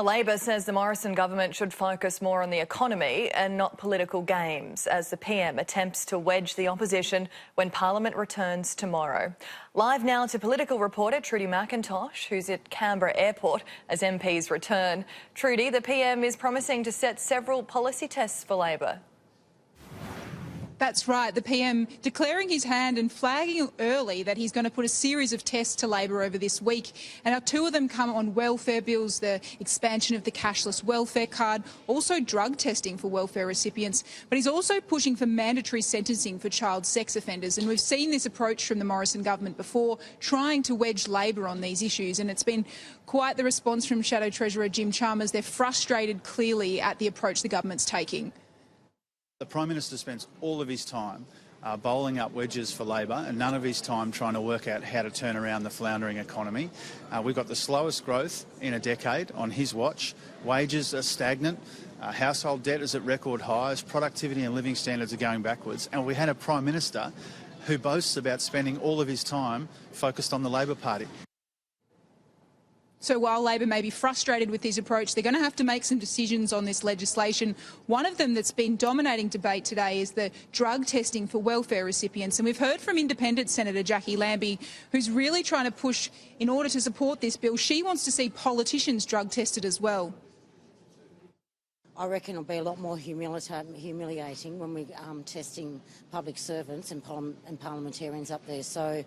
Labor says the Morrison government should focus more on the economy and not political games as the PM attempts to wedge the opposition when Parliament returns tomorrow. Live now to political reporter Trudy McIntosh, who's at Canberra Airport as MPs return. Trudy, the PM is promising to set several policy tests for Labor. That's right, the PM declaring his hand and flagging early that he's going to put a series of tests to Labor over this week. And now two of them come on welfare bills, the expansion of the cashless welfare card, also drug testing for welfare recipients. But he's also pushing for mandatory sentencing for child sex offenders. And we've seen this approach from the Morrison government before, trying to wedge Labor on these issues. And it's been quite the response from Shadow Treasurer Jim Chalmers. They're frustrated clearly at the approach the government's taking. The Prime Minister spends all of his time bowling up wedges for Labor and none of his time trying to work out how to turn around the floundering economy. We've got the slowest growth in a decade on his watch. Wages are stagnant. Household debt is at record highs. Productivity and living standards are going backwards. And we had a Prime Minister who boasts about spending all of his time focused on the Labor Party. So while Labor may be frustrated with this approach, they're going to have to make some decisions on this legislation. One of them that's been dominating debate today is the drug testing for welfare recipients. And we've heard from Independent Senator Jackie Lambie, who's really trying to push in order to support this bill. She wants to see politicians drug tested as well. I reckon it'll be a lot more humiliating when we're testing public servants and parliamentarians up there. So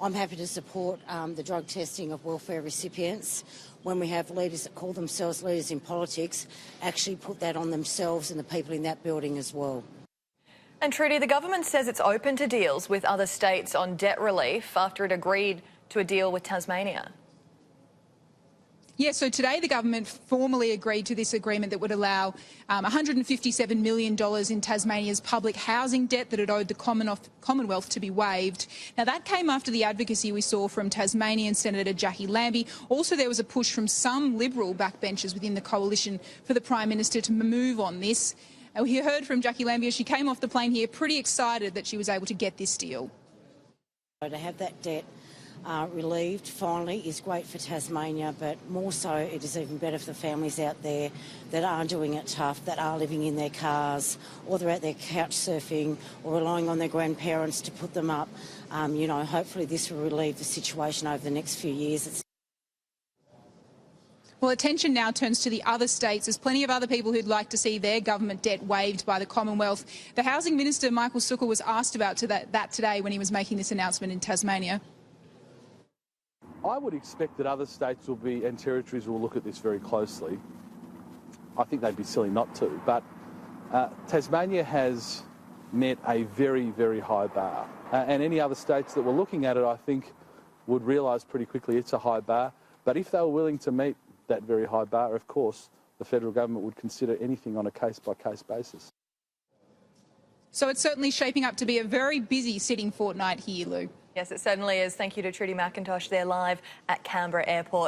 I'm happy to support the drug testing of welfare recipients. When we have leaders that call themselves leaders in politics, actually put that on themselves and the people in that building as well. And Trudy, the government says it's open to deals with other states on debt relief after it agreed to a deal with Tasmania. Yeah, so today the government formally agreed to this agreement that would allow $157 million in Tasmania's public housing debt that it owed the Commonwealth to be waived. Now, that came after the advocacy we saw from Tasmanian Senator Jackie Lambie. Also, there was a push from some Liberal backbenchers within the coalition for the Prime Minister to move on this. We heard from Jackie Lambie as she came off the plane here, pretty excited that she was able to get this deal. To have that debt relieved finally is great for Tasmania, but more so it is even better for the families out there that are doing it tough, that are living in their cars or they're out there couch surfing or relying on their grandparents to put them up. Hopefully this will relieve the situation over the next few years. Well, attention now turns to the other states. There's plenty of other people who'd like to see their government debt waived by the Commonwealth. The Housing Minister, Michael Sukkar, was asked about that today when he was making this announcement in Tasmania. I would expect that other states and territories will look at this very closely. I think they'd be silly not to, but Tasmania has met a very, very high bar. And any other states that were looking at it, I think, would realise pretty quickly it's a high bar. But if they were willing to meet that very high bar, of course, the federal government would consider anything on a case-by-case basis. So it's certainly shaping up to be a very busy sitting fortnight here, Lou. Yes, it certainly is. Thank you to Trudy McIntosh there live at Canberra Airport.